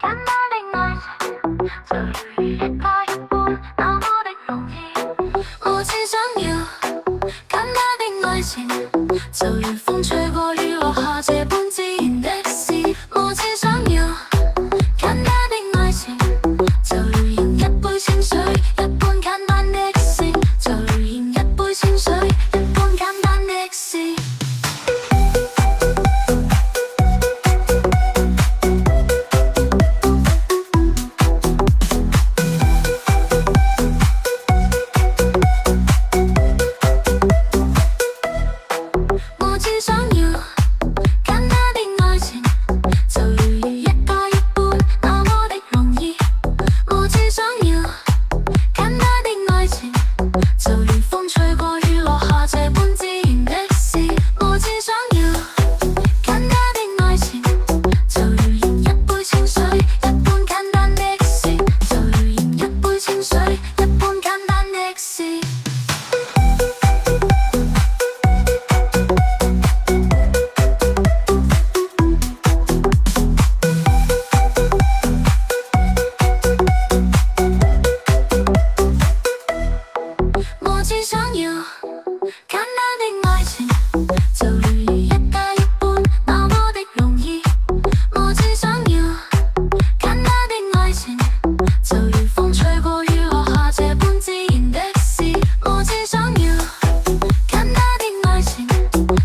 簡單的愛情就如一加一般那麼的容易。我只想要簡單的愛情，就如風吹過雨落下這般自然的事。我只想要簡單的愛情，就如飲一杯清水一般簡單的事，就如飲一杯清水一般簡單的事。我只想要簡單的愛情，就如一加一般那麼的容易。我只想要簡單的愛情，就如風吹過雨落下這般自然的事。我只想要簡單的愛情，就如飲一杯清水一般簡單的事，就如飲一杯清水一般簡單的事。我只想要簡單的愛情，就如一加一般那麼的容易。我只想要簡單的愛情，就如風吹過雨落下這般自然的事。我只想要簡單的愛情，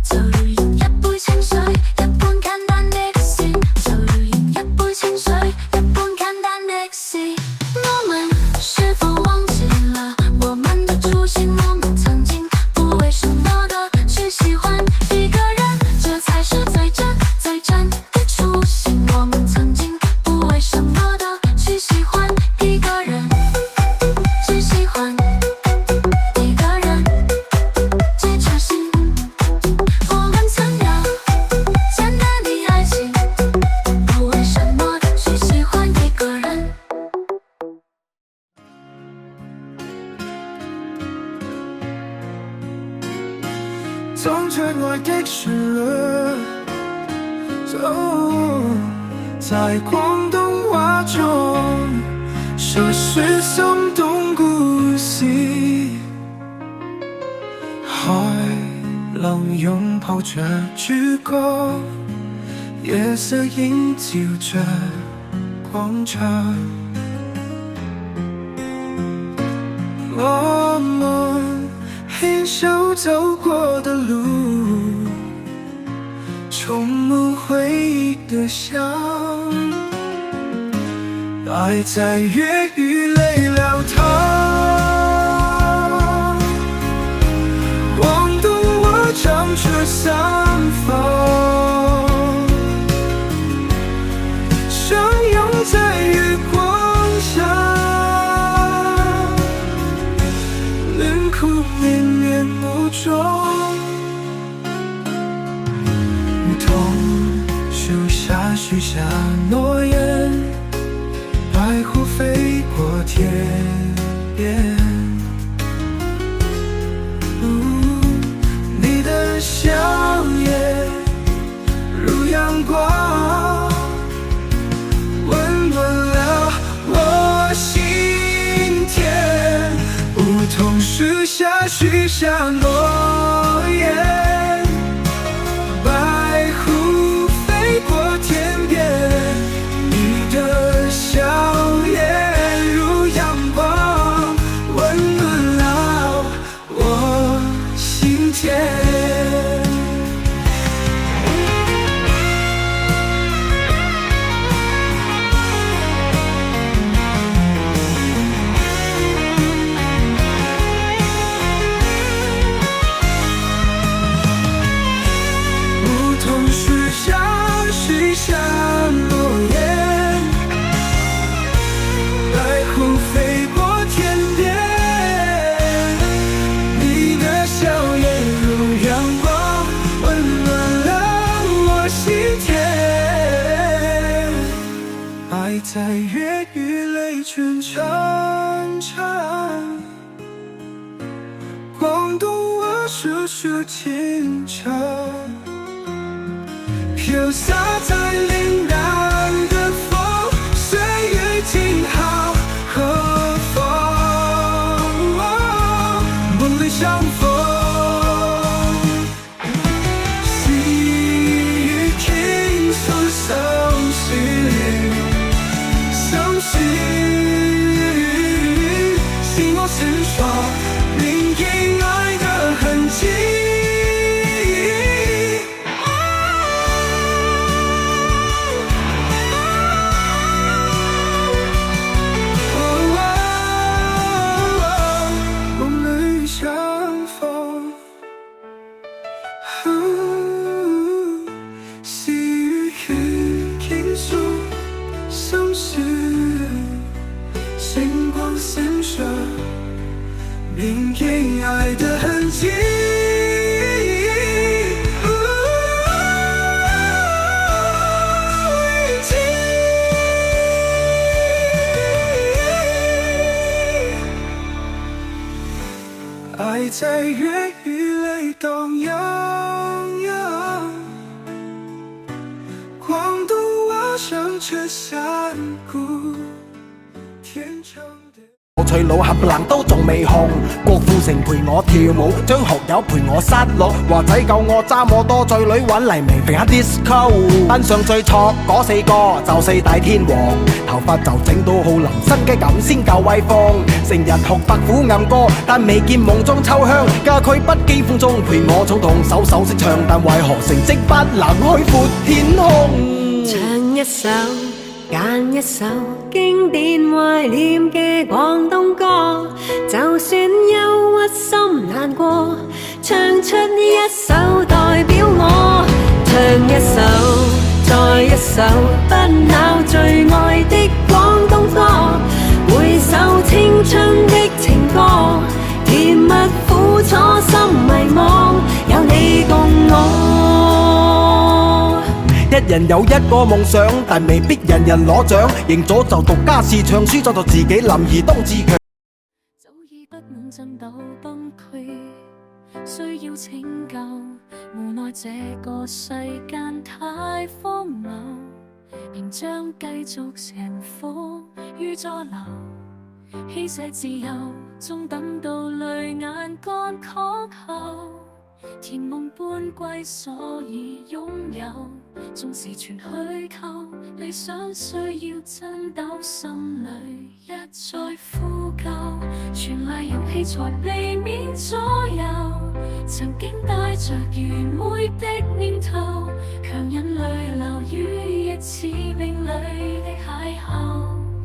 就如飲一杯清水一般簡單的事，就如飲一杯清水一般簡單的事。我們是否忘記了我們的初心？我們曾經不為什麼的去喜歡一個人，這才是最真的初心。我們曾經不為什麼的去喜歡一個人，只喜歡一個人，最真心。我們曾有簡單的愛情，不為什麼的去喜歡一個人。當最愛的旋律，在廣東話中述說心動故事。海浪擁抱着主角，夜色映照着廣場。我們牽手走過的路，充滿回憶的香，愛在粵語裡流淌。廣東話唱出三方，相擁在月光下，輪廓綿綿無蹤。樹下許下諾言，白鴿飛過天邊。你的笑顏如陽光，溫暖了我心田。梧桐樹下許下諾言，白鴿飛過天邊。你的笑顏如陽光，溫暖了我心田。梧桐樹下許下諾言，白鴿飛過天邊。你的笑顏如陽光，溫暖了我心田。愛在粵語裡傳唱，廣東話述說情長。飄灑在嶺南的風。给爱的痕迹。爱在粤语里荡漾，廣東話響徹山谷，天長地。我脆佬冚唪唥都仲未紅，郭富城陪我跳舞，張學友陪我失落，華仔救我揸摩多，醉女揾黎明揈下 disco， 班上最錯嗰4個就4大天王，頭髮就整到好腍，新雞咁先夠威風，成日學白虎暗歌，但未見夢中秋香，家駒不羈風中陪我衝動，首首識唱，但為何成績不能開闊天空？唱一首揀一首經典懷念嘅廣東歌，就算憂鬱心難過，唱出一首代表我。唱一首再一首不朽最愛的廣東歌，回首青春的情歌，甜蜜苦楚心迷惘，有你共我。一人有一個夢想，但未必人人攞獎。贏咗就獨家試唱，輸咗就自己林兒當自強。早已不能震抖崩潰，需要拯救。無奈這個世間太荒謬，仍將繼續沉浮於左流，希捨自由，終等到淚眼乾涸後。甜夢般歸，所以擁有，縱是全虛構，理想需要震抖，心裏一再呼救，全賴勇氣才避免左右。曾經帶着愚昧的念頭，強忍淚流於一次命裏的邂逅。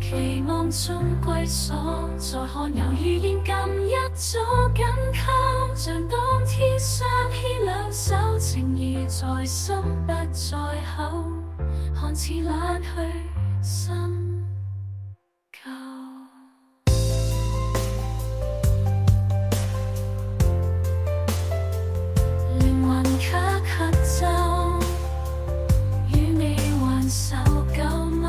期望中歸所，再看猶如現今一早緊扣，像當天相牽兩手，情誼在心不在口，看似懶去深究。靈魂卡咳奏，與你還受夠嗎？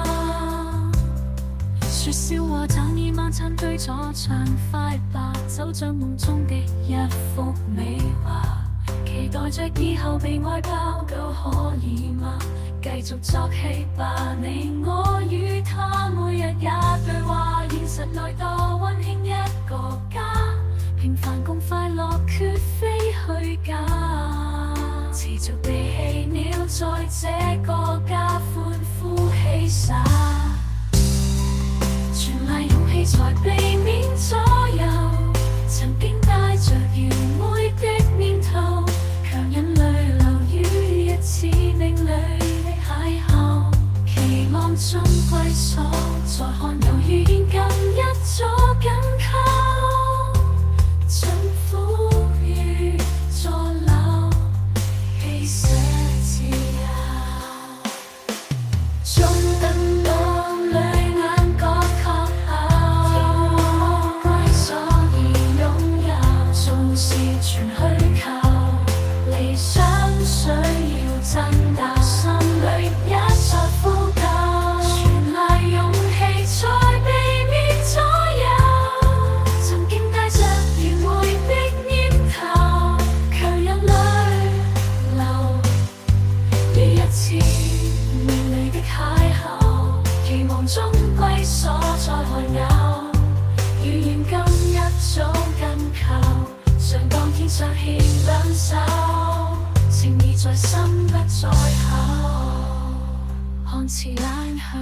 說笑話找你晚餐堆咗暢快吧，走進夢中的一幅美畫，期待着以後被愛包夠可以嗎？繼續作戲吧，你我與他每日也對話，現實內多溫馨一個家，平凡共快樂絕非虛假，持續地戲鳥在這個家歡呼嬉灑。全賴勇氣才避免左右，曾經帶着愚昧的念頭，強忍淚流於一次命裏的邂逅，期望中歸所，再看猶如現今一早緊扣，盡苦於左流，希捨自由，終等到淚眼乾涸後，歸所以擁有，縱是全虛構，理想需要震抖，心裏一再呼救，全賴勇氣才避免左右，曾經帶着愚昧的念頭，強忍淚流於一次命裏的邂逅，期望中歸所，再看有如現今一早緊扣，像當天相牽兩手，情誼在心不在口，看似懶去